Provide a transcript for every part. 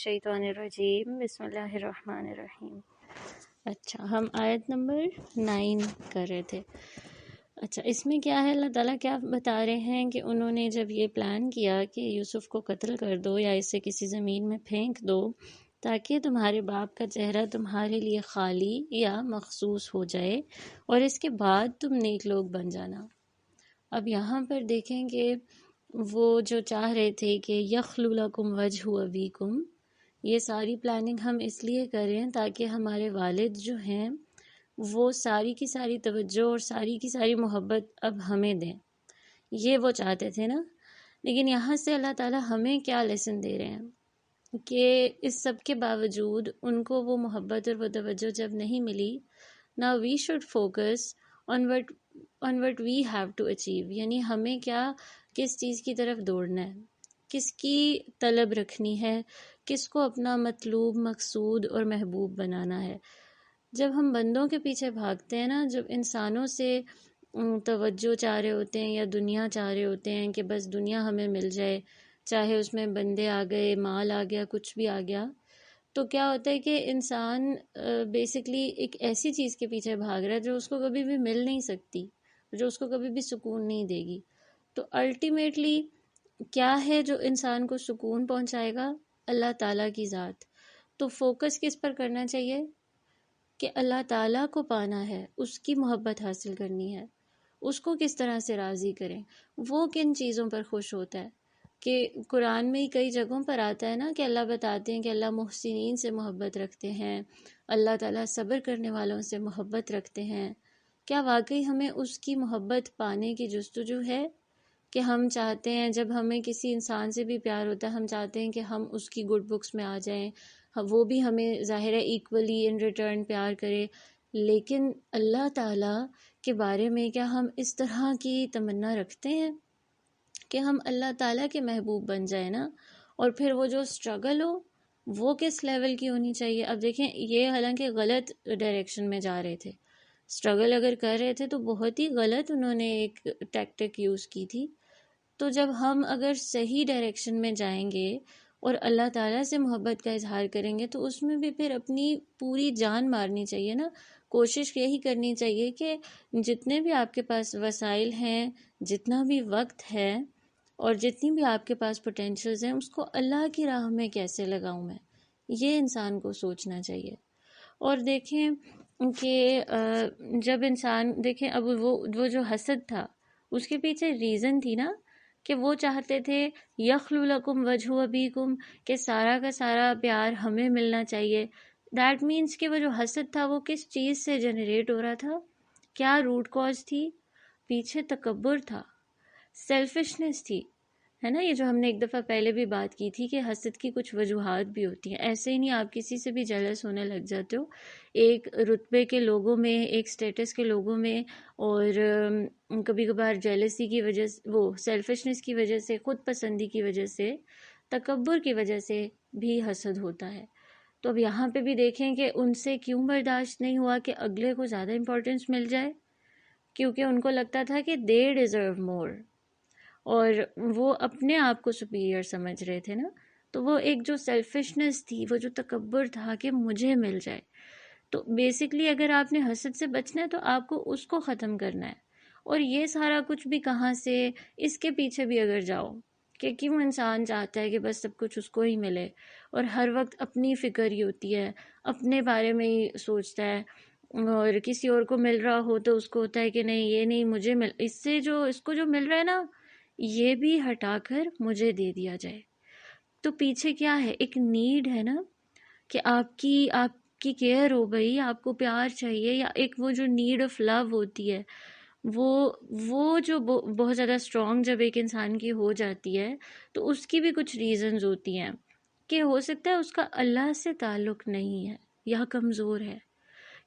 الشیطان الرجیم بسم اللہ الرحمن الرحیم۔ اچھا، ہم آیت نمبر 9 کر رہے تھے۔ اچھا، اس میں کیا ہے، اللہ تعالیٰ کیا بتا رہے ہیں کہ انہوں نے جب یہ پلان کیا کہ یوسف کو قتل کر دو یا اسے کسی زمین میں پھینک دو تاکہ تمہارے باپ کا چہرہ تمہارے لیے خالی یا مخصوص ہو جائے اور اس کے بعد تم نیک لوگ بن جانا۔ اب یہاں پر دیکھیں کہ وہ جو چاہ رہے تھے کہ یخلو لکم وجہ ابیکم، یہ ساری پلاننگ ہم اس لیے کر رہے ہیں تاکہ ہمارے والد جو ہیں وہ ساری کی ساری توجہ اور ساری کی ساری محبت اب ہمیں دیں، یہ وہ چاہتے تھے نا۔ لیکن یہاں سے اللہ تعالیٰ ہمیں کیا لیسن دے رہے ہیں کہ اس سب کے باوجود ان کو وہ محبت اور وہ توجہ جب نہیں ملی، now we should focus on what we have to achieve، یعنی ہمیں کیا، کس چیز کی طرف دوڑنا ہے، کس کی طلب رکھنی ہے، کس کو اپنا مطلوب مقصود اور محبوب بنانا ہے۔ جب ہم بندوں کے پیچھے بھاگتے ہیں نا، جب انسانوں سے توجہ چاہ رہے ہوتے ہیں یا دنیا چاہ رہے ہوتے ہیں کہ بس دنیا ہمیں مل جائے، چاہے اس میں بندے آ گئے، مال آ گیا، کچھ بھی آ گیا، تو کیا ہوتا ہے کہ انسان بیسکلی ایک ایسی چیز کے پیچھے بھاگ رہا ہے جو اس کو کبھی بھی مل نہیں سکتی، جو اس کو کبھی بھی سکون نہیں دے گی۔ تو الٹیمیٹلی کیا ہے جو انسان کو سکون پہنچائے گا؟ اللہ تعالیٰ کی ذات۔ تو فوکس کس پر کرنا چاہیے کہ اللہ تعالیٰ کو پانا ہے، اس کی محبت حاصل کرنی ہے، اس کو کس طرح سے راضی کریں، وہ کن چیزوں پر خوش ہوتا ہے۔ کہ قرآن میں ہی کئی جگہوں پر آتا ہے نا کہ اللہ بتاتے ہیں کہ اللہ محسنین سے محبت رکھتے ہیں، اللہ تعالیٰ صبر کرنے والوں سے محبت رکھتے ہیں۔ کیا واقعی ہمیں اس کی محبت پانے کی جستجو ہے کہ ہم چاہتے ہیں جب ہمیں کسی انسان سے بھی پیار ہوتا ہے ہم چاہتے ہیں کہ ہم اس کی گڈ بکس میں آ جائیں، وہ بھی ہمیں ظاہر ہے ایکولی ان ریٹرن پیار کرے، لیکن اللہ تعالیٰ کے بارے میں کیا ہم اس طرح کی تمنا رکھتے ہیں کہ ہم اللہ تعالیٰ کے محبوب بن جائیں نا؟ اور پھر وہ جو اسٹرگل ہو وہ کس لیول کی ہونی چاہیے۔ اب دیکھیں، یہ حالانکہ غلط ڈائریکشن میں جا رہے تھے، اسٹرگل اگر کر رہے تھے تو بہت ہی غلط انہوں نے ایک ٹیکٹک یوز کی تھی۔ تو جب ہم اگر صحیح ڈائریکشن میں جائیں گے اور اللہ تعالیٰ سے محبت کا اظہار کریں گے تو اس میں بھی پھر اپنی پوری جان مارنی چاہیے نا۔ کوشش یہی کرنی چاہیے کہ جتنے بھی آپ کے پاس وسائل ہیں، جتنا بھی وقت ہے اور جتنی بھی آپ کے پاس پوٹینشلز ہیں، اس کو اللہ کی راہ میں کیسے لگاؤں میں، یہ انسان کو سوچنا چاہیے۔ اور دیکھیں کہ جب انسان دیکھیں، اب وہ جو حسد تھا اس کے پیچھے ریزن تھی نا کہ وہ چاہتے تھے یخلو لکم وجہ ابیکم، کہ سارا کا سارا پیار ہمیں ملنا چاہیے۔ دیٹ مینس کہ وہ جو حسد تھا وہ کس چیز سے جنریٹ ہو رہا تھا، کیا روٹ کاز تھی؟ پیچھے تکبر تھا، سیلفشنس تھی، ہے نا۔ یہ جو ہم نے ایک دفعہ پہلے بھی بات کی تھی کہ حسد کی کچھ وجوہات بھی ہوتی ہیں، ایسے ہی نہیں آپ کسی سے بھی جیلس ہونے لگ جاتے ہو، ایک رتبے کے لوگوں میں، ایک سٹیٹس کے لوگوں میں، اور کبھی کبھار جیلسی کی وجہ سے، وہ سیلفشنس کی وجہ سے، خود پسندی کی وجہ سے، تکبر کی وجہ سے بھی حسد ہوتا ہے۔ تو اب یہاں پہ بھی دیکھیں کہ ان سے کیوں برداشت نہیں ہوا کہ اگلے کو زیادہ امپورٹنس مل جائے، کیونکہ ان کو لگتا تھا کہ they deserve more، اور وہ اپنے آپ کو سپیریئر سمجھ رہے تھے نا۔ تو وہ ایک جو سیلفشنس تھی، وہ جو تکبر تھا کہ مجھے مل جائے۔ تو بیسکلی اگر آپ نے حسد سے بچنا ہے تو آپ کو اس کو ختم کرنا ہے۔ اور یہ سارا کچھ بھی کہاں سے، اس کے پیچھے بھی اگر جاؤ کہ کیوں انسان چاہتا ہے کہ بس سب کچھ اس کو ہی ملے، اور ہر وقت اپنی فکر ہی ہوتی ہے، اپنے بارے میں ہی سوچتا ہے، اور کسی اور کو مل رہا ہو تو اس کو ہوتا ہے کہ نہیں یہ نہیں مجھے اس سے جو اس کو جو مل رہا ہے نا یہ بھی ہٹا کر مجھے دے دیا جائے۔ تو پیچھے کیا ہے، ایک نیڈ ہے نا کہ آپ کی کیئر ہو گئی، آپ کو پیار چاہیے، یا ایک وہ جو نیڈ آف لو ہوتی ہے، وہ جو بہت زیادہ اسٹرانگ جب ایک انسان کی ہو جاتی ہے تو اس کی بھی کچھ ریزنز ہوتی ہیں کہ ہو سکتا ہے اس کا اللہ سے تعلق نہیں ہے یا کمزور ہے،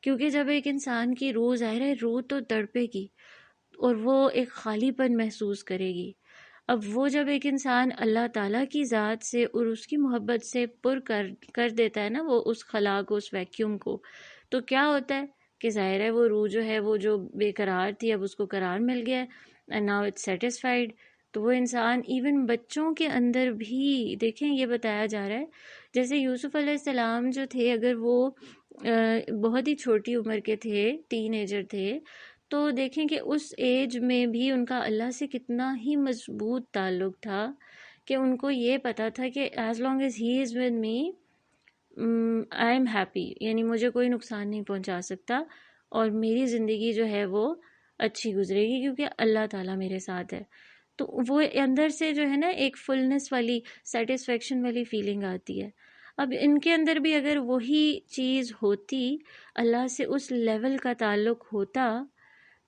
کیونکہ جب ایک انسان کی روح ظاہر ہے روح تو تڑپے گی اور وہ ایک خالی پن محسوس کرے گی۔ اب وہ جب ایک انسان اللہ تعالیٰ کی ذات سے اور اس کی محبت سے پر کر دیتا ہے نا وہ اس خلا کو، اس ویکیوم کو، تو کیا ہوتا ہے کہ ظاہر ہے وہ روح جو ہے وہ جو بے قرار تھی اب اس کو قرار مل گیا ہے، اینڈ ناؤ اٹس سیٹسفائیڈ۔ تو وہ انسان ایون بچوں کے اندر بھی دیکھیں یہ بتایا جا رہا ہے جیسے یوسف علیہ السلام جو تھے، اگر وہ بہت ہی چھوٹی عمر کے تھے، ٹین ایجر تھے، تو دیکھیں کہ اس ایج میں بھی ان کا اللہ سے کتنا ہی مضبوط تعلق تھا کہ ان کو یہ پتہ تھا کہ as long as he is with me I am happy, یعنی مجھے کوئی نقصان نہیں پہنچا سکتا اور میری زندگی جو ہے وہ اچھی گزرے گی کیونکہ اللہ تعالیٰ میرے ساتھ ہے. تو وہ اندر سے جو ہے نا ایک فلنس والی، سیٹسفیکشن والی فیلنگ آتی ہے. اب ان کے اندر بھی اگر وہی چیز ہوتی، اللہ سے اس لیول کا تعلق ہوتا،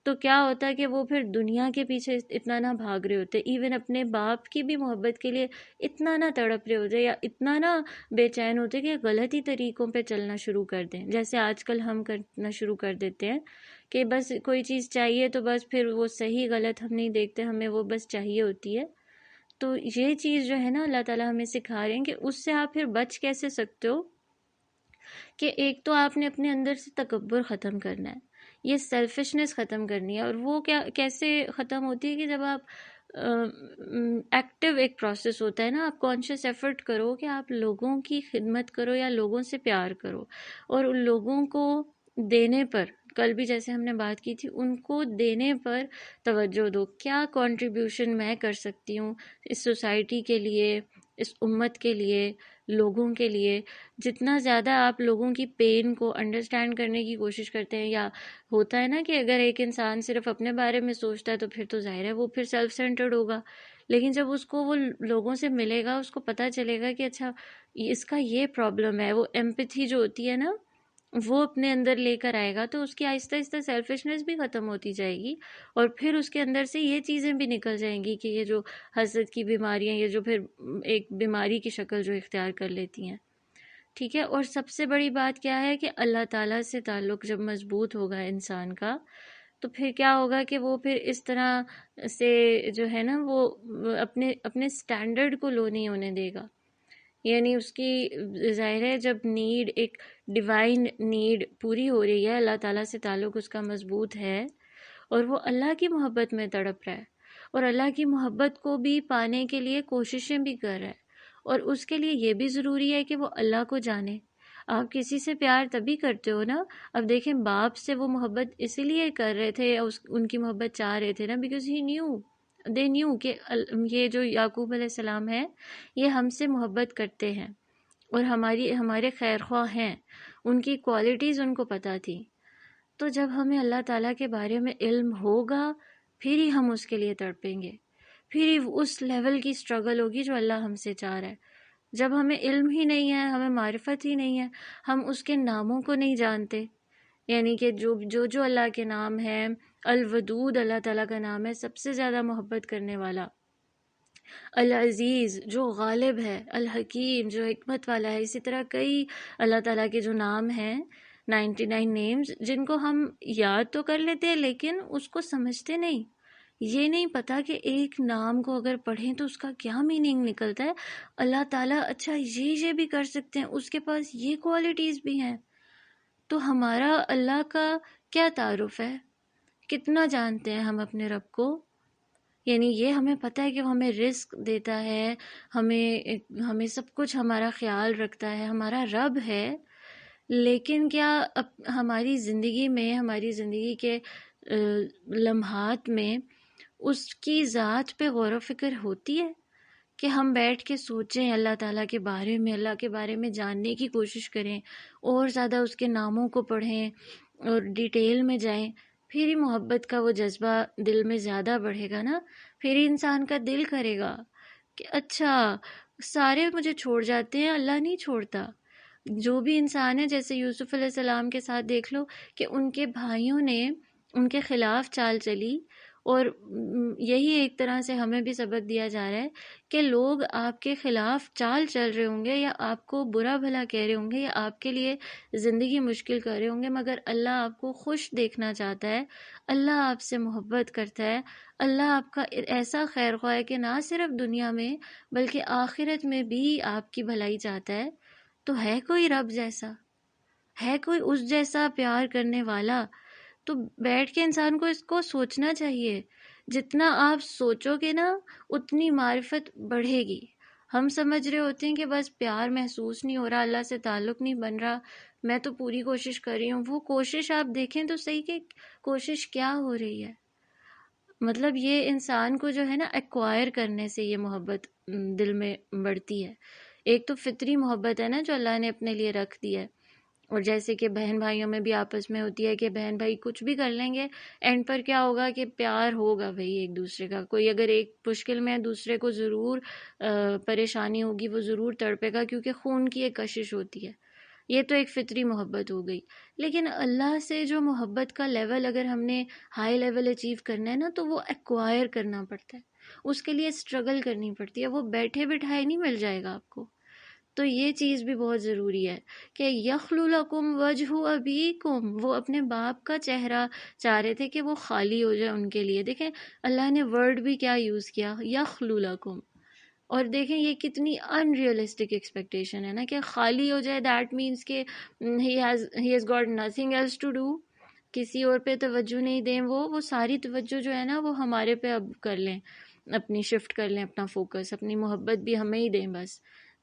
تو کیا ہوتا کہ وہ پھر دنیا کے پیچھے اتنا نہ بھاگ رہے ہوتے، ایون اپنے باپ کی بھی محبت کے لیے اتنا نہ تڑپ رہے ہوتے یا اتنا نہ بے چین ہوتے کہ غلطی طریقوں پہ چلنا شروع کر دیں، جیسے آج کل ہم کرنا شروع کر دیتے ہیں کہ بس کوئی چیز چاہیے تو بس پھر وہ صحیح غلط ہم نہیں دیکھتے، ہمیں وہ بس چاہیے ہوتی ہے. تو یہ چیز جو ہے نا اللہ تعالیٰ ہمیں سکھا رہے ہیں کہ اس سے آپ پھر بچ کیسے سکتے ہو، کہ ایک تو آپ نے اپنے اندر سے تکبر ختم کرنا ہے، یہ سیلفشنس ختم کرنی ہے. اور وہ کیسے ختم ہوتی ہے کہ جب آپ ایکٹیو ایک پروسیس ہوتا ہے نا، آپ کانشیس ایفرٹ کرو کہ آپ لوگوں کی خدمت کرو یا لوگوں سے پیار کرو، اور ان لوگوں کو دینے پر، کل بھی جیسے ہم نے بات کی تھی، ان کو دینے پر توجہ دو. کیا کنٹریبیوشن میں کر سکتی ہوں اس سوسائٹی کے لیے، اس امت کے لیے، لوگوں کے لیے. جتنا زیادہ آپ لوگوں کی پین کو انڈرسٹینڈ کرنے کی کوشش کرتے ہیں، یا ہوتا ہے نا کہ اگر ایک انسان صرف اپنے بارے میں سوچتا ہے تو پھر تو ظاہر ہے وہ پھر سیلف سینٹرڈ ہوگا. لیکن جب اس کو وہ لوگوں سے ملے گا، اس کو پتہ چلے گا کہ اچھا اس کا یہ پرابلم ہے، وہ ایمپتھی جو ہوتی ہے نا وہ اپنے اندر لے کر آئے گا، تو اس کی آہستہ آہستہ سیلفشنس بھی ختم ہوتی جائے گی، اور پھر اس کے اندر سے یہ چیزیں بھی نکل جائیں گی کہ یہ جو حسد کی بیماریاں، یہ جو پھر ایک بیماری کی شکل جو اختیار کر لیتی ہیں. ٹھیک ہے. اور سب سے بڑی بات کیا ہے کہ اللہ تعالیٰ سے تعلق جب مضبوط ہوگا انسان کا، تو پھر کیا ہوگا کہ وہ پھر اس طرح سے جو ہے نا وہ اپنے سٹینڈرڈ کو لو نہیں ہونے دے گا. یعنی اس کی ظاہر ہے جب نیڈ، ایک ڈیوائن نیڈ پوری ہو رہی ہے، اللہ تعالیٰ سے تعلق اس کا مضبوط ہے، اور وہ اللہ کی محبت میں تڑپ رہا ہے، اور اللہ کی محبت کو بھی پانے کے لیے کوششیں بھی کر رہا ہے، اور اس کے لیے یہ بھی ضروری ہے کہ وہ اللہ کو جانے. آپ کسی سے پیار تبھی کرتے ہو نا. اب دیکھیں باپ سے وہ محبت اسی لیے کر رہے تھے، ان کی محبت چاہ رہے تھے نا، بیکاز دے نیو کہ یہ جو یعقوب علیہ السلام ہے یہ ہم سے محبت کرتے ہیں اور ہمارے خیر خواہ ہیں، ان کی کوالٹیز ان کو پتہ تھی. تو جب ہمیں اللہ تعالیٰ کے بارے میں علم ہوگا پھر ہی ہم اس کے لیے تڑپیں گے، پھر ہی اس لیول کی سٹرگل ہوگی جو اللہ ہم سے چاہ رہا ہے. جب ہمیں علم ہی نہیں ہے، ہمیں معرفت ہی نہیں ہے، ہم اس کے ناموں کو نہیں جانتے، یعنی کہ جو اللہ کے نام ہیں، الودود اللہ تعالیٰ کا نام ہے، سب سے زیادہ محبت کرنے والا، العزیز جو غالب ہے، الحکیم جو حکمت والا ہے. اسی طرح کئی اللہ تعالیٰ کے جو نام ہیں، 99 نیمز، جن کو ہم یاد تو کر لیتے ہیں لیکن اس کو سمجھتے نہیں. یہ نہیں پتا کہ ایک نام کو اگر پڑھیں تو اس کا کیا میننگ نکلتا ہے. اللہ تعالیٰ اچھا یہ بھی کر سکتے ہیں، اس کے پاس یہ کوالٹیز بھی ہیں. تو ہمارا اللہ کا کیا تعارف ہے، کتنا جانتے ہیں ہم اپنے رب کو. یعنی یہ ہمیں پتہ ہے کہ وہ ہمیں رزق دیتا ہے، ہمیں سب کچھ ہمارا خیال رکھتا ہے، ہمارا رب ہے. لیکن کیا ہماری زندگی میں، ہماری زندگی کے لمحات میں اس کی ذات پہ غور و فکر ہوتی ہے کہ ہم بیٹھ کے سوچیں اللہ تعالیٰ کے بارے میں، اللہ کے بارے میں جاننے کی کوشش کریں، اور زیادہ اس کے ناموں کو پڑھیں اور ڈیٹیل میں جائیں. پھر ہی محبت کا وہ جذبہ دل میں زیادہ بڑھے گا نا. پھر ہی انسان کا دل کرے گا کہ اچھا سارے مجھے چھوڑ جاتے ہیں، اللہ نہیں چھوڑتا. جو بھی انسان ہے، جیسے یوسف علیہ السلام کے ساتھ دیکھ لو کہ ان کے بھائیوں نے ان کے خلاف چال چلی، اور یہی ایک طرح سے ہمیں بھی سبق دیا جا رہا ہے کہ لوگ آپ کے خلاف چال چل رہے ہوں گے، یا آپ کو برا بھلا کہہ رہے ہوں گے، یا آپ کے لیے زندگی مشکل کر رہے ہوں گے، مگر اللہ آپ کو خوش دیکھنا چاہتا ہے، اللہ آپ سے محبت کرتا ہے، اللہ آپ کا ایسا خیر خواہ ہے کہ نہ صرف دنیا میں بلکہ آخرت میں بھی آپ کی بھلائی چاہتا ہے. تو ہے کوئی رب جیسا، ہے کوئی اس جیسا پیار کرنے والا. تو بیٹھ کے انسان کو اس کو سوچنا چاہیے. جتنا آپ سوچو گے نا اتنی معرفت بڑھے گی. ہم سمجھ رہے ہوتے ہیں کہ بس پیار محسوس نہیں ہو رہا، اللہ سے تعلق نہیں بن رہا، میں تو پوری کوشش کر رہی ہوں. وہ کوشش آپ دیکھیں تو صحیح کہ کوشش کیا ہو رہی ہے. مطلب یہ انسان کو جو ہے نا ایکوائر کرنے سے یہ محبت دل میں بڑھتی ہے. ایک تو فطری محبت ہے نا جو اللہ نے اپنے لیے رکھ دی ہے، اور جیسے کہ بہن بھائیوں میں بھی آپس میں ہوتی ہے کہ بہن بھائی کچھ بھی کر لیں گے، اینڈ پر کیا ہوگا کہ پیار ہوگا بھائی ایک دوسرے کا. کوئی اگر ایک مشکل میں دوسرے کو ضرور پریشانی ہوگی، وہ ضرور تڑپے گا، کیونکہ خون کی ایک کشش ہوتی ہے. یہ تو ایک فطری محبت ہو گئی. لیکن اللہ سے جو محبت کا لیول اگر ہم نے ہائی لیول اچیو کرنا ہے نا، تو وہ ایکوائر کرنا پڑتا ہے، اس کے لیے اسٹرگل کرنی پڑتی ہے. وہ بیٹھے بٹھائے نہیں مل جائے گا آپ کو. تو یہ چیز بھی بہت ضروری ہے کہ یخلو لکم وجہ ابیکم، وہ اپنے باپ کا چہرہ چاہ رہے تھے کہ وہ خالی ہو جائے ان کے لیے. دیکھیں اللہ نے ورڈ بھی کیا یوز کیا، یخلو لکم. اور دیکھیں یہ کتنی ان ریئلسٹک ایکسپیکٹیشن ہے نا کہ خالی ہو جائے. دیٹ مینس کہ he has got nothing else to do, کسی اور پہ توجہ نہیں دیں. وہ ساری توجہ جو ہے نا وہ ہمارے پہ اب کر لیں، اپنی شفٹ کر لیں، اپنا فوکس، اپنی محبت بھی ہمیں ہی دیں بس.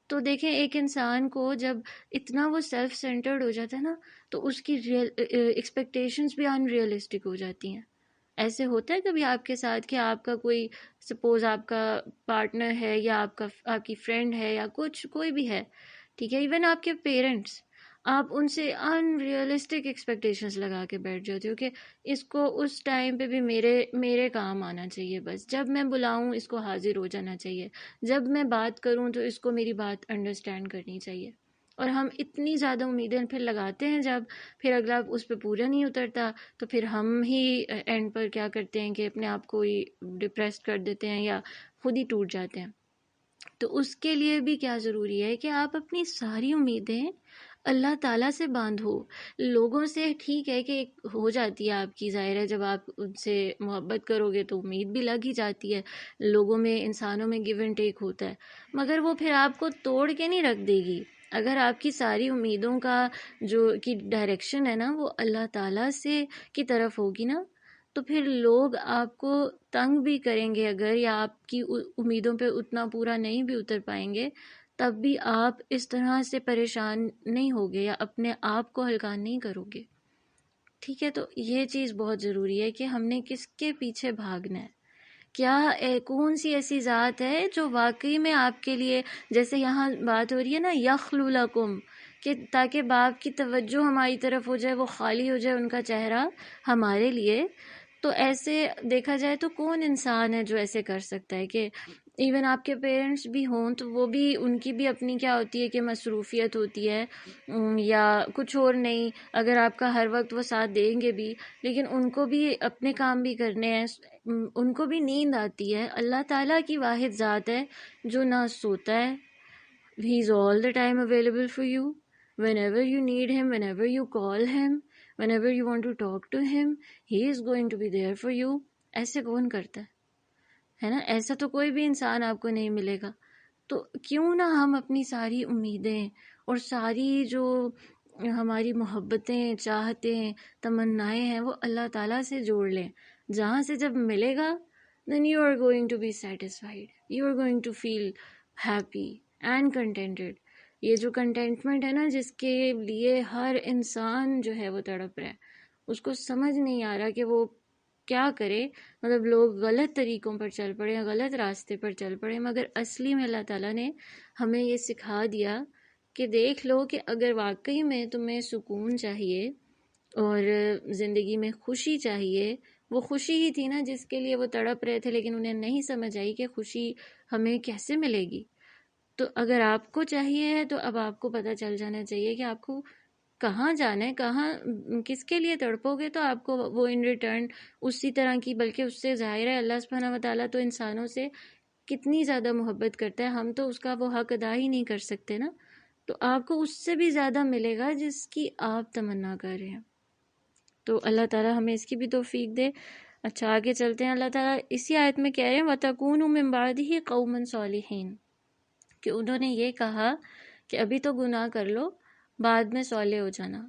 تو دیکھیں ایک انسان کو جب اتنا وہ سیلف سینٹرڈ ہو جاتا ہے نا، تو اس کی ایکسپیکٹیشنز بھی ان ریئلسٹک ہو جاتی ہیں. ایسے ہوتا ہے کبھی آپ کے ساتھ کہ آپ کا کوئی سپوز آپ کا پارٹنر ہے یا آپ کی فرینڈ ہے یا کوئی بھی ہے، ٹھیک ہے، ایون آپ کے پیرنٹس، آپ ان سے ان ریئلسٹک ایکسپیکٹیشنز لگا کے بیٹھ جاتے ہو کہ اس کو اس ٹائم پہ بھی میرے کام آنا چاہیے، بس جب میں بلاؤں اس کو حاضر ہو جانا چاہیے، جب میں بات کروں تو اس کو میری بات انڈرسٹینڈ کرنی چاہیے. اور ہم اتنی زیادہ امیدیں پھر لگاتے ہیں، جب پھر اگلا اس پہ پورا نہیں اترتا تو پھر ہم ہی اینڈ پر کیا کرتے ہیں کہ اپنے آپ کو ہی ڈپریس کر دیتے ہیں یا خود ہی ٹوٹ جاتے ہیں. تو اس کے لیے بھی کیا ضروری ہے کہ آپ اپنی ساری امیدیں اللہ تعالیٰ سے باندھو. لوگوں سے ٹھیک ہے کہ ہو جاتی ہے آپ کی، ظاہر ہے جب آپ ان سے محبت کرو گے تو امید بھی لگ ہی جاتی ہے. لوگوں میں، انسانوں میں گیو اینڈ ٹیک ہوتا ہے، مگر وہ پھر آپ کو توڑ کے نہیں رکھ دے گی. اگر آپ کی ساری امیدوں کا جو کی ڈائریکشن ہے نا وہ اللہ تعالیٰ سے کی طرف ہوگی نا، تو پھر لوگ آپ کو تنگ بھی کریں گے اگر، یا آپ کی امیدوں پہ اتنا پورا نہیں بھی اتر پائیں گے، تب بھی آپ اس طرح سے پریشان نہیں ہوگے یا اپنے آپ کو ہلکا نہیں کرو گے. ٹھیک ہے، تو یہ چیز بہت ضروری ہے کہ ہم نے کس کے پیچھے بھاگنا ہے. کیا کون سی ایسی ذات ہے جو واقعی میں آپ کے لیے، جیسے یہاں بات ہو رہی ہے نا یخلو لکم، کہ تاکہ باپ کی توجہ ہماری طرف ہو جائے، وہ خالی ہو جائے ان کا چہرہ ہمارے لیے. تو ایسے دیکھا جائے تو کون انسان ہے جو ایسے کر سکتا ہے کہ ایون آپ کے پیرنٹس بھی ہوں تو وہ بھی، ان کی بھی اپنی کیا ہوتی ہے کہ مصروفیت ہوتی ہے یا کچھ اور نہیں. اگر آپ کا ہر وقت وہ ساتھ دیں گے بھی، لیکن ان کو بھی اپنے کام بھی کرنے ہیں، ان کو بھی نیند آتی ہے. اللہ تعالیٰ کی واحد ذات ہے جو نہ سوتا ہے. He is all the time available for you. Whenever you need him, whenever you call him, whenever you want to talk to him, he is going to be there for you. ایسے کون کرتا ہے نا؟ ایسا تو کوئی بھی انسان آپ کو نہیں ملے گا. تو کیوں نہ ہم اپنی ساری امیدیں اور ساری جو ہماری محبتیں، چاہتیں، تمنائیں ہیں وہ اللہ تعالیٰ سے جوڑ لیں. جہاں سے جب ملے گا then you are going to be satisfied, you are going to feel happy and contented. یہ جو کنٹینٹمنٹ ہے نا جس کے لیے ہر انسان جو ہے وہ تڑپ رہا ہے، اس کو سمجھ نہیں آ رہا کہ وہ کیا کرے. مطلب لوگ غلط طریقوں پر چل پڑے، غلط راستے پر چل پڑے، مگر اصلی میں اللہ تعالیٰ نے ہمیں یہ سکھا دیا کہ دیکھ لو کہ اگر واقعی میں تمہیں سکون چاہیے اور زندگی میں خوشی چاہیے، وہ خوشی ہی تھی نا جس کے لیے وہ تڑپ رہے تھے، لیکن انہیں نہیں سمجھ آئی کہ خوشی ہمیں کیسے ملے گی. تو اگر آپ کو چاہیے ہے تو اب آپ کو پتہ چل جانا چاہیے کہ آپ کو کہاں جانا ہے، کہاں کس کے لیے تڑپو گے تو آپ کو وہ ان ریٹرن اسی طرح کی، بلکہ اس سے ظاہر ہے اللہ سبحانہ و تعالیٰ تو انسانوں سے کتنی زیادہ محبت کرتا ہے، ہم تو اس کا وہ حق ادا ہی نہیں کر سکتے نا. تو آپ کو اس سے بھی زیادہ ملے گا جس کی آپ تمنا کر رہے ہیں. تو اللہ تعالیٰ ہمیں اس کی بھی توفیق دے. اچھا آگے چلتے ہیں. اللہ تعالیٰ اسی آیت میں کہہ رہے ہیں وَتَكُونُوا مِن بَعْدِهِ قَوْمًا صَالِحِينَ، کہ انہوں نے یہ کہا کہ ابھی تو گناہ کر لو، بعد میں صالح ہو جانا،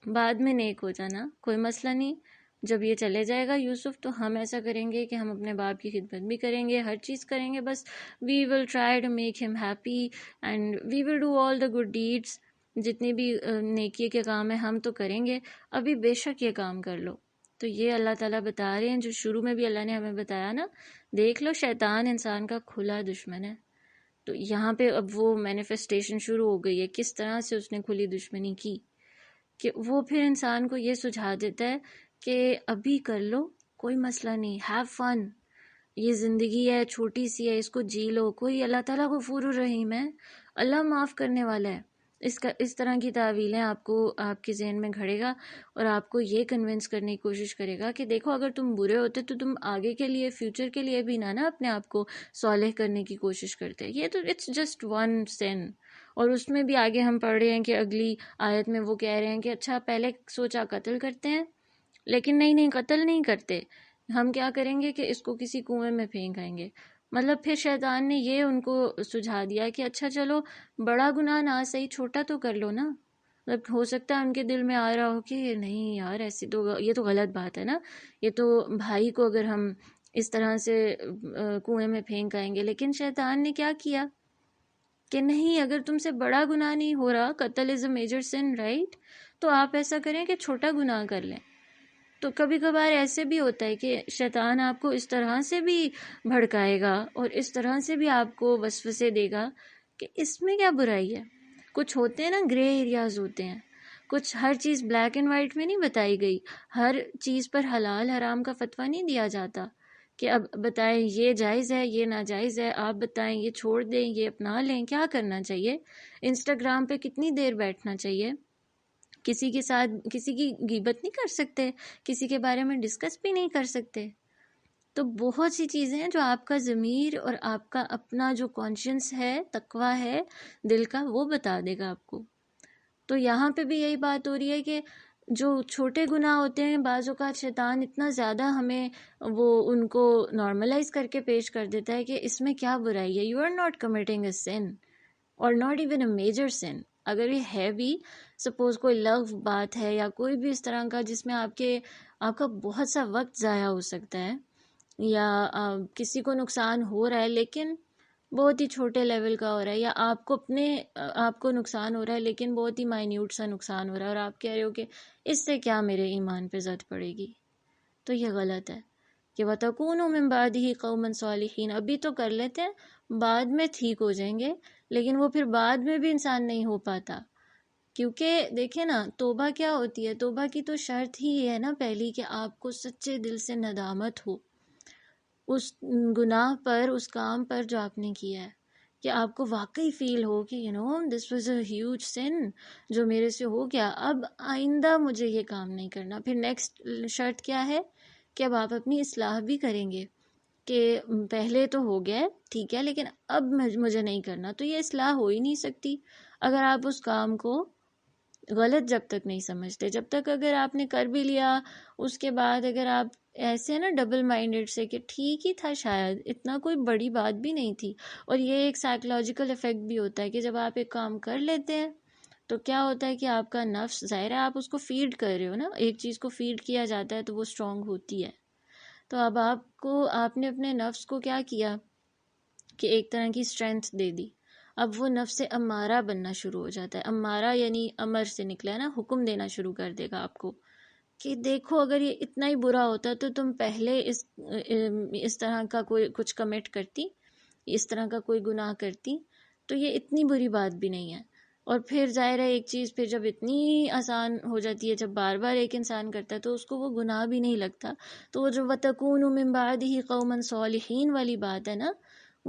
بعد میں نیک ہو جانا، کوئی مسئلہ نہیں. جب یہ چلے جائے گا یوسف تو ہم ایسا کریں گے کہ ہم اپنے باپ کی خدمت بھی کریں گے، ہر چیز کریں گے، بس we will try to make him happy and we will do all the good deeds, جتنی بھی نیکی کے کام ہیں ہم تو کریں گے، ابھی بے شک یہ کام کر لو۔ تو یہ اللہ تعالیٰ بتا رہے ہیں جو شروع میں بھی اللہ نے ہمیں بتایا نا، دیکھ لو شیطان انسان کا کھلا دشمن ہے، تو یہاں پہ اب وہ مینیفیسٹیشن شروع ہو گئی ہے، کس طرح سے اس نے کھلی دشمنی کی کہ وہ پھر انسان کو یہ سجھا دیتا ہے کہ ابھی کر لو، کوئی مسئلہ نہیں، ہیو فن، یہ زندگی ہے چھوٹی سی ہے، اس کو جی لو، کوئی اللہ تعالیٰ غفور الرحیم ہے، اللہ معاف کرنے والا ہے۔ اس طرح کی تعویلیں آپ کو آپ کے ذہن میں گھڑے گا اور آپ کو یہ کنونس کرنے کی کوشش کرے گا کہ دیکھو اگر تم برے ہوتے تو تم آگے کے لیے فیوچر کے لیے بھی نہ اپنے آپ کو صالح کرنے کی کوشش کرتے، یہ تو اٹس جسٹ ون سن۔ اور اس میں بھی آگے ہم پڑھ رہے ہیں کہ اگلی آیت میں وہ کہہ رہے ہیں کہ اچھا پہلے سوچا قتل کرتے ہیں، لیکن نہیں قتل نہیں کرتے، ہم کیا کریں گے کہ اس کو کسی کنویں میں پھینک آئیں گے۔ مطلب پھر شیطان نے یہ ان کو سجھا دیا کہ اچھا چلو بڑا گناہ نہ صحیح چھوٹا تو کر لو نا، مطلب ہو سکتا ہے ان کے دل میں آ رہا ہو کہ نہیں یار ایسی تو یہ تو غلط بات ہے نا، یہ تو بھائی کو اگر ہم اس طرح سے کنویں میں پھینک آئیں گے، لیکن شیطان نے کیا کیا کہ نہیں، اگر تم سے بڑا گناہ نہیں ہو رہا، قتل از اے میجر سن رائٹ، تو آپ ایسا کریں کہ چھوٹا گناہ کر لیں۔ تو کبھی کبھار ایسے بھی ہوتا ہے کہ شیطان آپ کو اس طرح سے بھی بھڑکائے گا اور اس طرح سے بھی آپ کو وسوسے دے گا کہ اس میں کیا برائی ہے۔ کچھ ہوتے ہیں نا گرے ایریاز ہوتے ہیں، کچھ ہر چیز بلیک اینڈ وائٹ میں نہیں بتائی گئی، ہر چیز پر حلال حرام کا فتویٰ نہیں دیا جاتا کہ اب بتائیں یہ جائز ہے یہ ناجائز ہے، آپ بتائیں یہ چھوڑ دیں یہ اپنا لیں، کیا کرنا چاہیے، انسٹاگرام پہ کتنی دیر بیٹھنا چاہیے، کسی کے ساتھ کسی کی غیبت نہیں کر سکتے، کسی کے بارے میں ڈسکس بھی نہیں کر سکتے۔ تو بہت سی چیزیں ہیں جو آپ کا ضمیر اور آپ کا اپنا جو کانشینس ہے، تقویٰ ہے دل کا، وہ بتا دے گا آپ کو۔ تو یہاں پہ بھی یہی بات ہو رہی ہے کہ جو چھوٹے گناہ ہوتے ہیں بعض اوقات شیطان اتنا زیادہ ہمیں وہ ان کو نارملائز کر کے پیش کر دیتا ہے کہ اس میں کیا برائی ہے، you are not committing a sin اور not even a major sin. اگر یہ ہے بھی سپوز کوئی لغو بات ہے یا کوئی بھی اس طرح کا جس میں آپ کا بہت سا وقت ضائع ہو سکتا ہے یا کسی کو نقصان ہو رہا ہے لیکن بہت ہی چھوٹے لیول کا ہو رہا ہے، یا آپ کو نقصان ہو رہا ہے لیکن بہت ہی مائنیوٹ سا نقصان ہو رہا ہے اور آپ کہہ رہے ہو کہ اس سے کیا میرے ایمان پہ زد پڑے گی، تو یہ غلط ہے کہ وَتَكُونُوا مِن بَعْدِهِ قَوْمًا صَالِحِينَ، ابھی تو کر لیتے ہیں بعد میں ٹھیک ہو جائیں گے، لیکن وہ پھر بعد میں بھی انسان نہیں ہو پاتا، کیونکہ دیکھیں نا توبہ کیا ہوتی ہے، توبہ کی تو شرط ہی یہ ہے نا پہلی کہ آپ کو سچے دل سے ندامت ہو اس گناہ پر، اس کام پر جو آپ نے کیا ہے، کہ آپ کو واقعی فیل ہو کہ دس واز اے ہیوج سن جو میرے سے ہو گیا، اب آئندہ مجھے یہ کام نہیں کرنا۔ پھر نیکسٹ شرط کیا ہے کہ اب آپ اپنی اصلاح بھی کریں گے کہ پہلے تو ہو گیا ٹھیک ہے لیکن اب مجھے نہیں کرنا، تو یہ اصلاح ہو ہی نہیں سکتی اگر آپ اس کام کو غلط جب تک نہیں سمجھتے، جب تک اگر آپ نے کر بھی لیا اس کے بعد اگر آپ ایسے نا ڈبل مائنڈڈ سے کہ ٹھیک ہی تھا شاید اتنا کوئی بڑی بات بھی نہیں تھی، اور یہ ایک سائیکولوجیکل افیکٹ بھی ہوتا ہے کہ جب آپ ایک کام کر لیتے ہیں تو کیا ہوتا ہے کہ آپ کا نفس، ظاہر ہے آپ اس کو فیڈ کر رہے ہو نا، ایک چیز کو فیڈ کیا جاتا ہے تو وہ اسٹرانگ ہوتی ہے، تو اب آپ نے اپنے نفس کو کیا کیا کہ ایک طرح کی اسٹرینتھ دے دی، اب وہ نفس امارہ بننا شروع ہو جاتا ہے، امارہ یعنی امر سے نکلا ہے نا، حکم دینا شروع کر دے گا آپ کو کہ دیکھو اگر یہ اتنا ہی برا ہوتا تو تم پہلے اس طرح کا کوئی کچھ کمٹ کرتی، اس طرح کا کوئی گناہ کرتی، تو یہ اتنی بری بات بھی نہیں ہے۔ اور پھر ظاہر ہے ایک چیز پھر جب اتنی آسان ہو جاتی ہے، جب بار بار ایک انسان کرتا ہے تو اس کو وہ گناہ بھی نہیں لگتا، تو وہ جو وَتَكُونُوا مِن بَعْدِهِ قَوْمًا صَالِحِينَ والی بات ہے نا،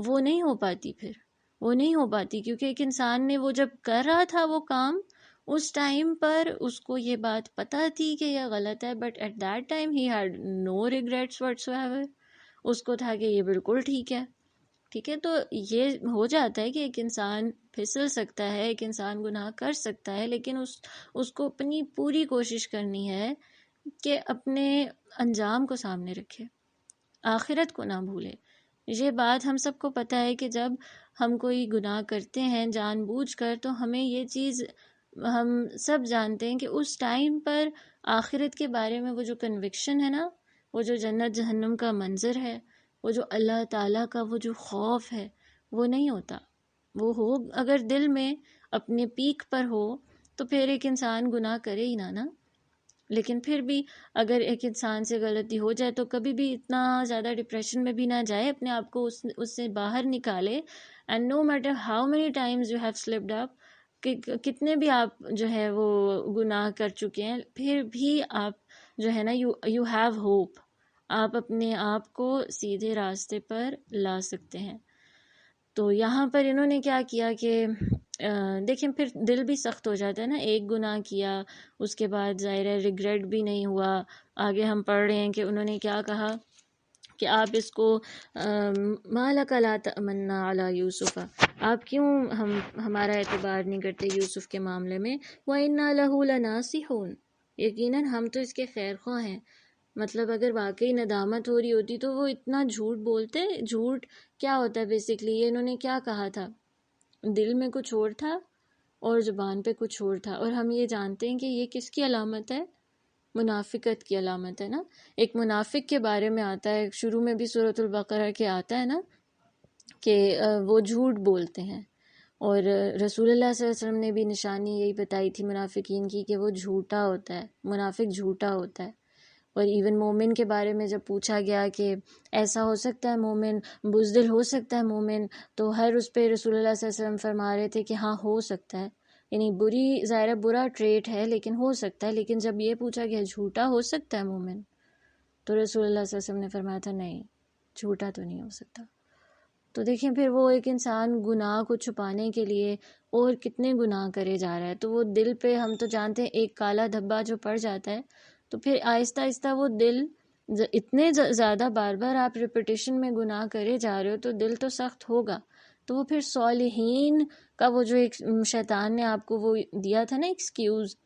وہ نہیں ہو پاتی، پھر وہ نہیں ہو پاتی، کیونکہ ایک انسان نے وہ جب کر رہا تھا وہ کام اس ٹائم پر اس کو یہ بات پتہ تھی کہ یہ غلط ہے، but at that time he had no regrets whatsoever, اس کو تھا کہ یہ بالکل ٹھیک ہے، ٹھیک ہے۔ تو یہ ہو جاتا ہے کہ ایک انسان پھسل سکتا ہے، ایک انسان گناہ کر سکتا ہے، لیکن اس کو اپنی پوری کوشش کرنی ہے کہ اپنے انجام کو سامنے رکھے، آخرت کو نہ بھولے۔ یہ بات ہم سب کو پتہ ہے کہ جب ہم کوئی گناہ کرتے ہیں جان بوجھ کر تو ہمیں یہ چیز ہم سب جانتے ہیں کہ اس ٹائم پر آخرت کے بارے میں وہ جو کنوکشن ہے نا، وہ جو جنت جہنم کا منظر ہے، وہ جو اللہ تعالیٰ کا وہ جو خوف ہے، وہ نہیں ہوتا۔ وہ ہو اگر دل میں اپنے پیک پر ہو تو پھر ایک انسان گناہ کرے ہی نہ، لیکن پھر بھی اگر ایک انسان سے غلطی ہو جائے تو کبھی بھی اتنا زیادہ ڈپریشن میں بھی نہ جائے، اپنے آپ کو اس سے باہر نکالے، and no matter how many times you have slipped up, کہ کتنے بھی آپ جو ہے وہ گناہ کر چکے ہیں، پھر بھی آپ جو ہے نا یو ہیو ہوپ، آپ اپنے آپ کو سیدھے راستے پر لا سکتے ہیں۔ تو یہاں پر انہوں نے کیا کیا کہ دیکھیں پھر دل بھی سخت ہو جاتا ہے نا، ایک گناہ کیا اس کے بعد ظاہر ہے ریگریٹ بھی نہیں ہوا۔ آگے ہم پڑھ رہے ہیں کہ انہوں نے کیا کہا کہ آپ اس کو مَا لَكَ لَا تَأْمَنَّا عَلَى يُوسُفَ، آپ کیوں ہمارا اعتبار نہیں کرتے یوسف کے معاملے میں، وَإِنَّا لَهُ لَنَاصِحُونَ، یقیناً ہم تو اس کے خیر خواہ ہیں۔ مطلب اگر واقعی ندامت ہو رہی ہوتی تو وہ اتنا جھوٹ بولتے۔ جھوٹ کیا ہوتا ہے بیسکلی؟ یہ انہوں نے کیا کہا تھا، دل میں کچھ اور تھا اور زبان پہ کچھ اور تھا، اور ہم یہ جانتے ہیں کہ یہ کس کی علامت ہے؟ منافقت کی علامت ہے نا۔ ایک منافق کے بارے میں آتا ہے شروع میں بھی سورۃ البقرہ کے آتا ہے نا کہ وہ جھوٹ بولتے ہیں، اور رسول اللہ صلی اللہ علیہ وسلم نے بھی نشانی یہی بتائی تھی منافقین کی کہ وہ جھوٹا ہوتا ہے، منافق جھوٹا ہوتا ہے۔ اور ایون مومن کے بارے میں جب پوچھا گیا کہ ایسا ہو سکتا ہے مومن بزدل ہو سکتا ہے مومن، تو ہر اس پہ رسول اللہ صلی اللہ علیہ وسلم فرما رہے تھے کہ ہاں ہو سکتا ہے، یعنی بری ظاہرہ برا ٹریٹ ہے لیکن ہو سکتا ہے۔ لیکن جب یہ پوچھا گیا جھوٹا ہو سکتا ہے مومن، تو رسول اللہ صلی اللہ علیہ وسلم نے فرمایا تھا نہیں، جھوٹا تو نہیں ہو سکتا۔ تو دیکھیں پھر وہ ایک انسان گناہ کو چھپانے کے لیے اور کتنے گناہ کرے جا رہا ہے، تو وہ دل پہ ہم تو جانتے ہیں ایک کالا دھبا جو پڑ جاتا ہے، تو پھر آہستہ آہستہ وہ دل اتنے زیادہ بار بار آپ ریپیٹیشن میں گناہ کرے جا رہے ہو تو دل تو سخت ہوگا۔ تو وہ پھر صالحین کا وہ جو ایک شیطان نے آپ کو وہ دیا تھا نا ایکسکیوز،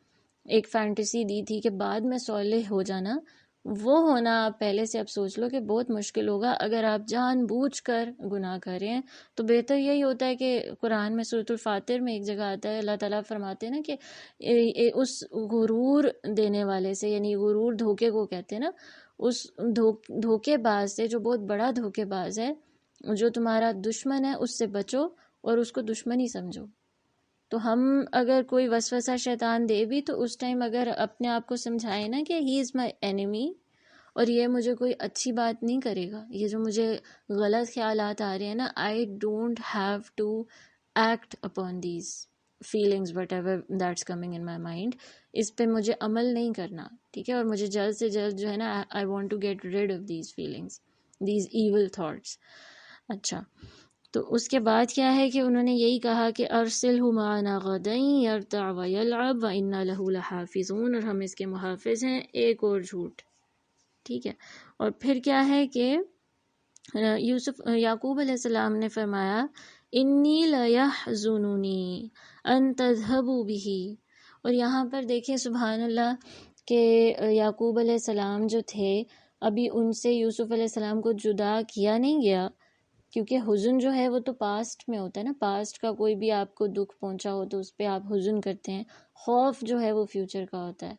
ایک فینٹیسی دی تھی کہ بعد میں صالح ہو جانا، وہ ہونا آپ پہلے سے اب سوچ لو کہ بہت مشکل ہوگا۔ اگر آپ جان بوجھ کر گناہ کر رہے ہیں تو بہتر یہی ہوتا ہے کہ قرآن میں سورۃ الفاتر میں ایک جگہ آتا ہے، اللہ تعالیٰ فرماتے ہیں نا کہ اس غرور دینے والے سے، یعنی غرور دھوکے کو کہتے ہیں نا، اس دھوکے باز سے جو بہت بڑا دھوکے باز ہے، جو تمہارا دشمن ہے، اس سے بچو اور اس کو دشمن ہی سمجھو۔ تو ہم اگر کوئی وسوسہ شیطان دے بھی تو اس ٹائم اگر اپنے آپ کو سمجھائے نا کہ ہی از مائی اینیمی اور یہ مجھے کوئی اچھی بات نہیں کرے گا، یہ جو مجھے غلط خیالات آ رہے ہیں نا، I don't have to act upon these feelings whatever that's coming in my mind, اس پہ مجھے عمل نہیں کرنا، ٹھیک ہے، اور مجھے جلد سے جلد جو ہے نا I want to get rid of these feelings, these evil thoughts. اچھا، تو اس کے بعد کیا ہے کہ انہوں نے یہی کہا کہ ارسلہ معنا غدا یرتع ویلعب وإنا لہ لحافظون، اور ہم اس کے محافظ ہیں۔ ایک اور جھوٹ، ٹھیک ہے، اور پھر کیا ہے کہ یعقوب علیہ السلام نے فرمایا انی لیحزننی ان تذہبوا بہ، اور یہاں پر دیکھیں سبحان اللہ کہ یعقوب علیہ السلام جو تھے ابھی ان سے یوسف علیہ السلام کو جدا کیا نہیں گیا، کیونکہ حزن جو ہے وہ تو پاسٹ میں ہوتا ہے نا، پاسٹ کا کوئی بھی آپ کو دکھ پہنچا ہو تو اس پہ آپ حزن کرتے ہیں، خوف جو ہے وہ فیوچر کا ہوتا ہے۔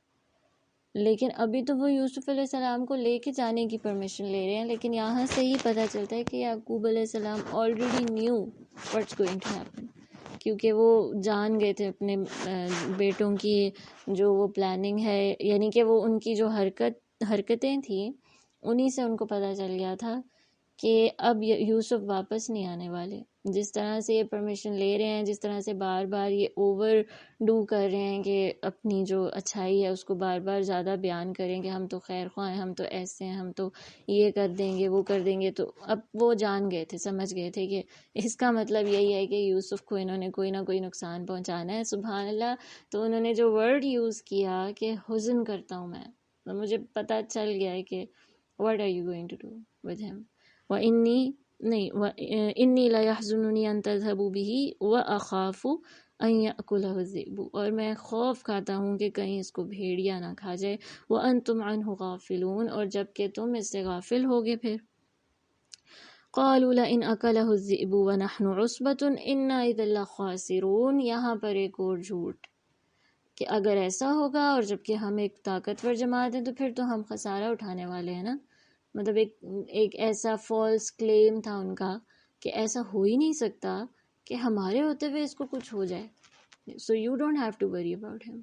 لیکن ابھی تو وہ یوسف علیہ السلام کو لے کے جانے کی پرمیشن لے رہے ہیں، لیکن یہاں سے ہی پتہ چلتا ہے کہ یعقوب علیہ السلام already knew what's going to happen, کیونکہ وہ جان گئے تھے اپنے بیٹوں کی جو وہ پلاننگ ہے، یعنی کہ وہ ان کی جو حرکتیں تھیں انہی سے ان کو پتہ چل گیا تھا کہ اب یوسف واپس نہیں آنے والے۔ جس طرح سے یہ پرمیشن لے رہے ہیں، جس طرح سے بار بار یہ اوور ڈو کر رہے ہیں کہ اپنی جو اچھائی ہے اس کو بار بار زیادہ بیان کریں کہ ہم تو خیر خواہ ہیں، ہم تو ایسے ہیں، ہم تو یہ کر دیں گے وہ کر دیں گے، تو اب وہ جان گئے تھے، سمجھ گئے تھے کہ اس کا مطلب یہی ہے کہ یوسف کو انہوں نے کوئی نہ کوئی نقصان پہنچانا ہے۔ سبحان اللہ، تو انہوں نے جو ورڈ یوز کیا کہ حزن کرتا ہوں میں، تو مجھے پتہ چل گیا ہے کہ what are you going to do with him؟ إِنِّي لَيَحْزُنُنِي أَن تَذْهَبُوا بِهِ وَأَخَافُ أَن يَأْكُلَهُ الذِّئْبُ، اور میں خوف کھاتا ہوں کہ کہیں اس کو بھیڑیا نہ کھا جائے، وَأَنْتُمْ عَنْهُ غَافِلُونَ، اور جب کہ تم اس سے غافل ہوگے۔ پھر قَالُوا لَئِنْ أَكَلَهُ الذِّئْبُ وَنَحْنُ عُصْبَةٌ إِنَّا إِذًا لَخَاسِرُونَ، یہاں پر ایک اور جھوٹ، کہ اگر ایسا ہوگا، اور جب کہ ہم ایک طاقتور جماعت ہیں تو پھر تو ہم خسارہ اٹھانے والے ہیں نا. مطلب ایک ایسا فالس کلیم تھا ان کا کہ ایسا ہو ہی نہیں سکتا کہ ہمارے ہوتے ہوئے اس کو کچھ ہو جائے. So you don't have to worry about him.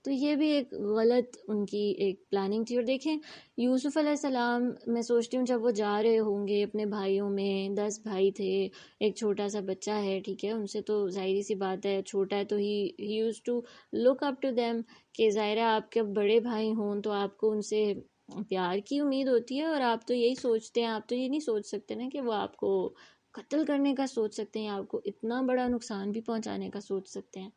تو یہ بھی ایک غلط ان کی ایک پلاننگ تھی. اور دیکھیں یوسف علیہ السلام، میں سوچتی ہوں جب وہ جا رہے ہوں گے اپنے بھائیوں میں، 10 بھائی تھے، ایک چھوٹا سا بچہ ہے، ٹھیک ہے، ان سے تو ظاہری سی بات ہے چھوٹا ہے، تو he used to look up to them, کہ ظاہر ہے آپ کے بڑے بھائی ہوں تو آپ کو ان سے پیار کی امید ہوتی ہے، اور آپ تو یہی سوچتے ہیں، آپ تو یہ نہیں سوچ سکتے نا کہ وہ آپ کو قتل کرنے کا سوچ سکتے ہیں، آپ کو اتنا بڑا نقصان بھی پہنچانے کا سوچ سکتے ہیں.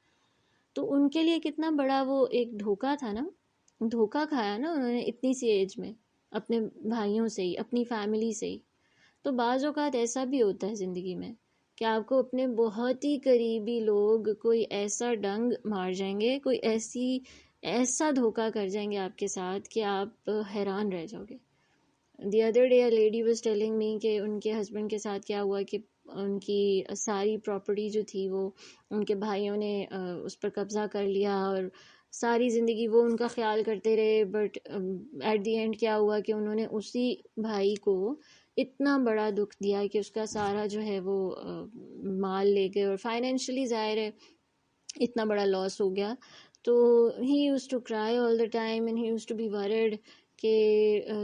تو ان کے لیے کتنا بڑا وہ ایک دھوکہ تھا نا، دھوکہ کھایا نا انہوں نے اتنی سی ایج میں، اپنے بھائیوں سے ہی، اپنی فیملی سے ہی. تو بعض اوقات ایسا بھی ہوتا ہے زندگی میں کہ آپ کو اپنے بہت ہی قریبی لوگ کوئی ایسا ڈنگ مار جائیں گے، کوئی ایسا دھوکہ کر جائیں گے آپ کے ساتھ کہ آپ حیران رہ جاؤ گے. The other day a lady was telling me کہ ان کے ہسبینڈ کے ساتھ کیا ہوا کہ ان کی ساری پراپرٹی جو تھی وہ ان کے بھائیوں نے اس پر قبضہ کر لیا، اور ساری زندگی وہ ان کا خیال کرتے رہے. بٹ ایٹ دی اینڈ کیا ہوا کہ انہوں نے اسی بھائی کو اتنا بڑا دکھ دیا کہ اس کا سارا جو ہے وہ مال لے گئے، اور فائنینشلی ظاہر ہے اتنا بڑا لاس ہو گیا. تو he used to cry all the time and he used to be worried کہ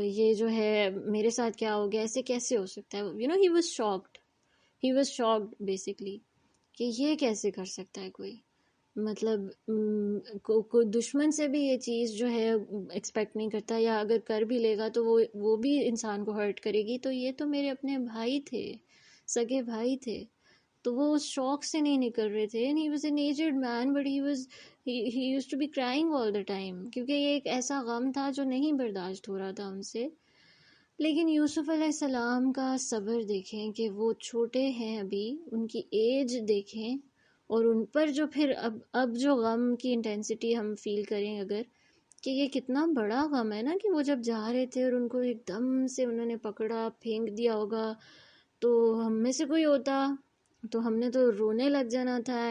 یہ جو ہے میرے ساتھ کیا ہو گیا، ایسے کیسے ہو سکتا ہے. You know he was shocked basically کہ یہ کیسے کر سکتا ہے کوئی. مطلب کوئی دشمن سے بھی یہ چیز جو ہے ایکسپیکٹ نہیں کرتا، یا اگر کر بھی لے گا تو وہ بھی انسان کو ہرٹ کرے گی. تو یہ تو میرے اپنے بھائی تھے، سگے بھائی تھے، تو وہ اس شوق سے نہیں نکل رہے تھے. and he was an aged man but he used to be crying all the time، کیونکہ یہ ایک ایسا غم تھا جو نہیں برداشت ہو رہا تھا ان سے. لیکن یوسف علیہ السلام کا صبر دیکھیں کہ وہ چھوٹے ہیں ابھی، ان کی ایج دیکھیں، اور ان پر جو پھر اب جو غم کی انٹینسٹی ہم فیل کریں اگر، کہ یہ کتنا بڑا غم ہے نا کہ وہ جب جا رہے تھے اور ان کو ایک دم سے انہوں نے پکڑا، پھینک دیا ہوگا. تو ہم میں سے کوئی ہوتا تو ہم نے تو رونے لگ جانا تھا.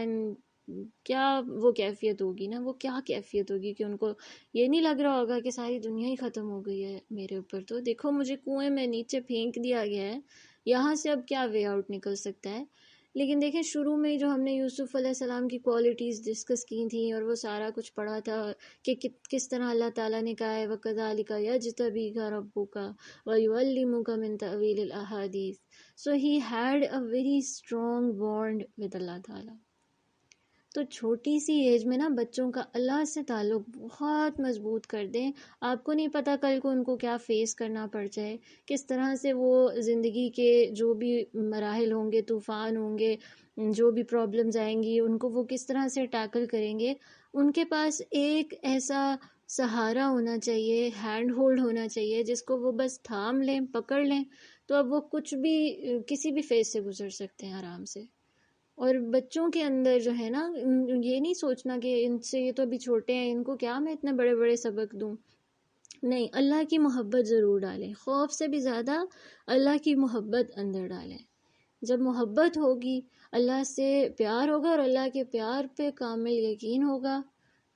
کیا وہ کیفیت ہوگی نا، وہ کیا کیفیت ہوگی کہ ان کو یہ نہیں لگ رہا ہوگا کہ ساری دنیا ہی ختم ہو گئی ہے میرے اوپر. تو دیکھو مجھے کنویں میں نیچے پھینک دیا گیا ہے، یہاں سے اب کیا وے آؤٹ نکل سکتا ہے. لیکن دیکھیں شروع میں جو ہم نے یوسف علیہ السلام کی کوالٹیز ڈسکس کی تھیں اور وہ سارا کچھ پڑھا تھا کہ کس طرح اللہ تعالیٰ نے کہا ہے وَكَذَلِكَ يَجْتَبِيكَ رَبُّكَ وَيُعَلِّمُكَ مِن تَأْوِيلِ الْأَحَادِيثِ. So he had a very strong bond with اللہ تعالیٰ. تو چھوٹی سی ایج میں نا بچوں کا اللہ سے تعلق بہت مضبوط کر دیں. آپ کو نہیں پتہ کل کو ان کو کیا فیس کرنا پڑ جائے، کس طرح سے وہ زندگی کے جو بھی مراحل ہوں گے، طوفان ہوں گے، جو بھی پرابلمز آئیں گی، ان کو وہ کس طرح سے ٹیکل کریں گے. ان کے پاس ایک ایسا سہارا ہونا چاہیے، ہینڈ ہولڈ ہونا چاہیے جس کو وہ بس تھام لیں، پکڑ لیں، تو اب وہ کچھ بھی کسی بھی فیز سے گزر سکتے ہیں آرام سے. اور بچوں کے اندر جو ہے نا یہ نہیں سوچنا کہ ان سے یہ تو ابھی چھوٹے ہیں، ان کو کیا میں اتنے بڑے بڑے سبق دوں. نہیں، اللہ کی محبت ضرور ڈالیں، خوف سے بھی زیادہ اللہ کی محبت اندر ڈالیں. جب محبت ہوگی، اللہ سے پیار ہوگا اور اللہ کے پیار پہ کامل یقین ہوگا،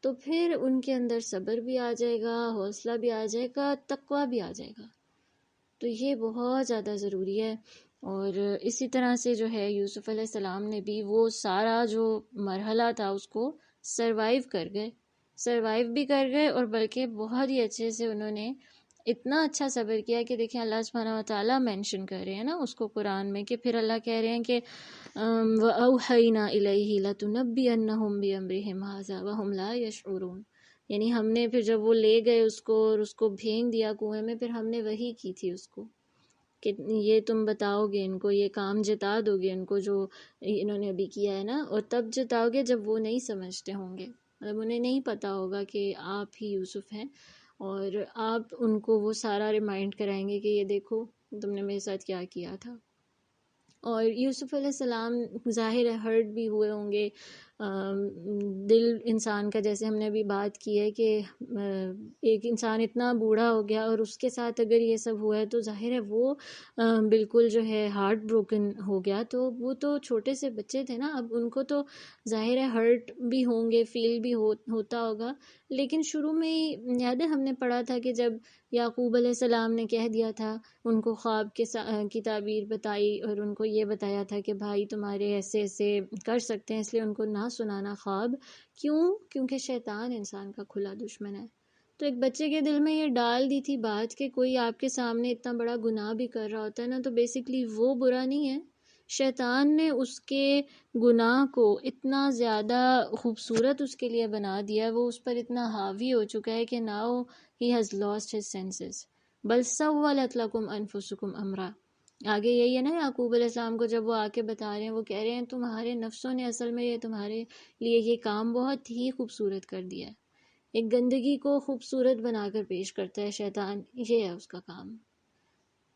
تو پھر ان کے اندر صبر بھی آ جائے گا، حوصلہ بھی آ جائے گا، تقویٰ بھی آ جائے گا. تو یہ بہت زیادہ ضروری ہے. اور اسی طرح سے جو ہے یوسف علیہ السلام نے بھی وہ سارا جو مرحلہ تھا اس کو سروائیو بھی کر گئے، اور بلکہ بہت ہی اچھے سے انہوں نے اتنا اچھا صبر کیا کہ دیکھیں اللہ سبحانہ وتعالیٰ مینشن کر رہے ہیں نا اس کو قرآن میں، کہ پھر اللہ کہہ رہے ہیں کہ وَأَوْحَيْنَا إِلَيْهِ لَتُنَبِّئَنَّهُم بِأَمْرِهِمْ هَٰذَا وَهُمْ لَا يَشْعُرُونَ. یعنی ہم نے پھر جب وہ لے گئے اس کو اور اس کو پھینک دیا کنویں میں، پھر ہم نے وحی کی تھی اس کو کہ یہ تم بتاؤ گے ان کو، یہ کام جتا دو گے ان کو جو انہوں نے ابھی کیا ہے نا. اور تب جتاؤ گے جب وہ نہیں سمجھتے ہوں گے، مطلب انہیں نہیں پتہ ہوگا کہ آپ ہی یوسف ہیں، اور آپ ان کو وہ سارا ریمائنڈ کرائیں گے کہ یہ دیکھو تم نے میرے ساتھ کیا کیا تھا. اور یوسف علیہ السلام ظاہر ہے ہرٹ بھی ہوئے ہوں گے، دل انسان کا، جیسے ہم نے ابھی بات کی ہے کہ ایک انسان اتنا بوڑھا ہو گیا اور اس کے ساتھ اگر یہ سب ہوا ہے تو ظاہر ہے وہ بالکل جو ہے ہارٹ بروکن ہو گیا. تو وہ تو چھوٹے سے بچے تھے نا، اب ان کو تو ظاہر ہے ہرٹ بھی ہوں گے، فیل بھی ہوتا ہوگا. لیکن شروع میں ہی یاد ہے ہم نے پڑھا تھا کہ جب یعقوب علیہ السلام نے کہہ دیا تھا، ان کو خواب کی تعبیر بتائی اور ان کو یہ بتایا تھا کہ بھائی تمہارے ایسے ایسے کر سکتے ہیں، اس لیے ان کو نہ سنانا خواب. کیونکہ شیطان انسان کا کھلا دشمن ہے. تو ایک بچے کے دل میں یہ ڈال دی تھی بات کہ کوئی آپ کے سامنے اتنا بڑا گناہ بھی کر رہا ہوتا ہے نا، تو بیسیکلی وہ برا نہیں ہے، شیطان نے اس کے گناہ کو اتنا زیادہ خوبصورت اس کے لیے بنا دیا، وہ اس پر اتنا حاوی ہو چکا ہے کہ now he has lost his senses. بل سولت لکم انفسکم امرا. آگے یہی ہے نا یعقوب علیہ السلام کو جب وہ آ کے بتا رہے ہیں، وہ کہہ رہے ہیں تمہارے نفسوں نے اصل میں یہ تمہارے لیے یہ کام بہت ہی خوبصورت کر دیا ہے. ایک گندگی کو خوبصورت بنا کر پیش کرتا ہے شیطان، یہ ہے اس کا کام.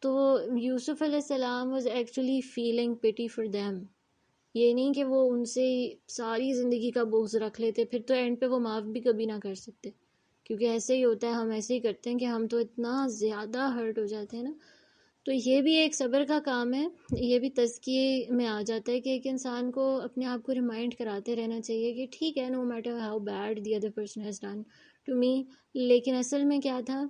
تو یوسف علیہ السلام واز ایکچولی فیلنگ پٹی فار دیم. یہ نہیں کہ وہ ان سے ساری زندگی کا بوجھ رکھ لیتے، پھر تو اینڈ پہ وہ معاف بھی کبھی نہ کر سکتے، کیونکہ ایسے ہی ہوتا ہے، ہم ایسے ہی کرتے ہیں کہ ہم تو اتنا زیادہ ہرٹ ہو جاتے ہیں نا. تو یہ بھی ایک صبر کا کام ہے، یہ بھی تزکیے میں آ جاتا ہے کہ ایک انسان کو اپنے آپ کو ریمائنڈ کراتے رہنا چاہیے کہ ٹھیک ہے، no matter how bad the other person has done to me, لیکن اصل میں کیا تھا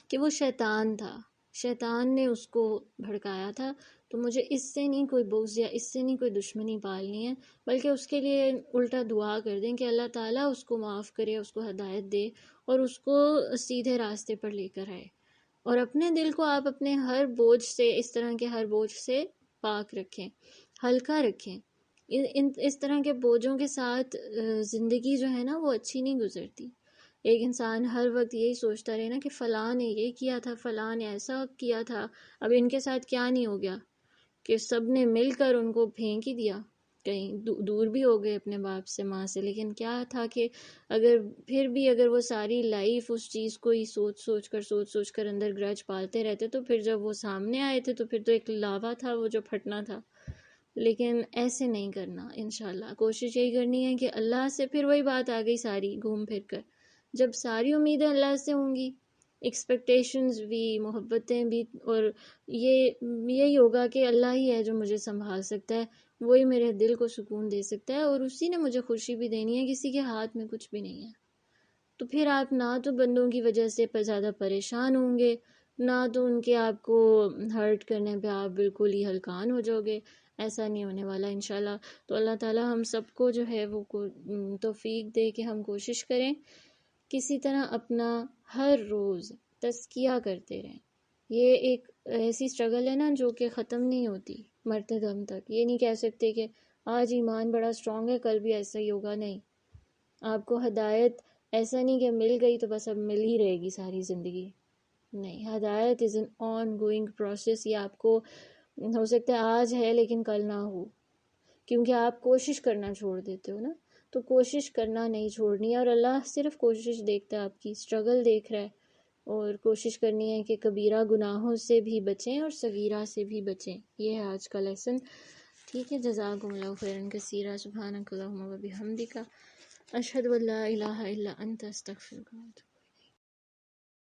کہ وہ شیطان تھا، شیطان نے اس کو بھڑکایا تھا. تو مجھے اس سے نہیں کوئی بغض یا اس سے نہیں کوئی دشمنی پالنی ہے، بلکہ اس کے لیے الٹا دعا کر دیں کہ اللہ تعالیٰ اس کو معاف کرے، اس کو ہدایت دے اور اس کو سیدھے راستے پر لے کر آئے. اور اپنے دل کو آپ اپنے ہر بوجھ سے، اس طرح کے ہر بوجھ سے پاک رکھیں، ہلکا رکھیں. اس طرح کے بوجھوں کے ساتھ زندگی جو ہے نا وہ اچھی نہیں گزرتی. ایک انسان ہر وقت یہی سوچتا رہے نا کہ فلاں نے یہ کیا تھا، فلاں نے ایسا کیا تھا، اب ان کے ساتھ کیا نہیں ہو گیا کہ سب نے مل کر ان کو پھینک ہی دیا، کہیں دور بھی ہو گئے اپنے باپ سے، ماں سے. لیکن کیا تھا کہ اگر وہ ساری لائف اس چیز کو ہی سوچ کر اندر گرج پالتے رہتے، تو پھر جب وہ سامنے آئے تھے تو پھر تو ایک لاوا تھا وہ جو پھٹنا تھا. لیکن ایسے نہیں کرنا. انشاءاللہ کوشش یہی کرنی ہے کہ اللہ سے، پھر وہی بات آ گئی ساری گھوم پھر کر، جب ساری امیدیں اللہ سے ہوں گی، ایکسپیکٹیشنز بھی، محبتیں بھی، اور یہی ہوگا کہ اللہ ہی ہے جو مجھے سنبھال سکتا ہے، وہی میرے دل کو سکون دے سکتا ہے، اور اسی نے مجھے خوشی بھی دینی ہے، کسی کے ہاتھ میں کچھ بھی نہیں ہے. تو پھر آپ نہ تو بندوں کی وجہ سے زیادہ پریشان ہوں گے، نہ تو ان کے آپ کو ہرٹ کرنے پہ آپ بالکل ہی ہلکان ہو جاؤ گے. ایسا نہیں ہونے والا انشاءاللہ. تو اللہ تعالیٰ ہم سب کو جو ہے وہ توفیق دے کہ ہم کوشش کریں کسی طرح اپنا ہر روز تزکیہ کرتے رہیں. یہ ایک ایسی سٹرگل ہے نا جو کہ ختم نہیں ہوتی مرتے دم تک. یہ نہیں کہہ سکتے کہ آج ایمان بڑا اسٹرانگ ہے کل بھی ایسا ہی ہوگا. نہیں، آپ کو ہدایت ایسا نہیں کہ مل گئی تو بس اب مل ہی رہے گی ساری زندگی. نہیں، ہدایت is an on going process. یہ آپ کو ہو سکتا ہے آج ہے لیکن کل نہ ہو، کیونکہ آپ کوشش کرنا چھوڑ دیتے ہو نا. تو کوشش کرنا نہیں چھوڑنی ہے، اور اللہ صرف کوشش دیکھتا ہے، آپ کی اسٹرگل دیکھ رہا ہے. اور کوشش کرنی ہے کہ کبیرہ گناہوں سے بھی بچیں اور صغیرہ سے بھی بچیں. یہ ہے آج کا لیسن. ٹھیک ہے، جزاکم اللہ خیرا کثیرا. سبحانک اللہم و بحمدک، اشہد ان لا الہ الا انت، استغفرک.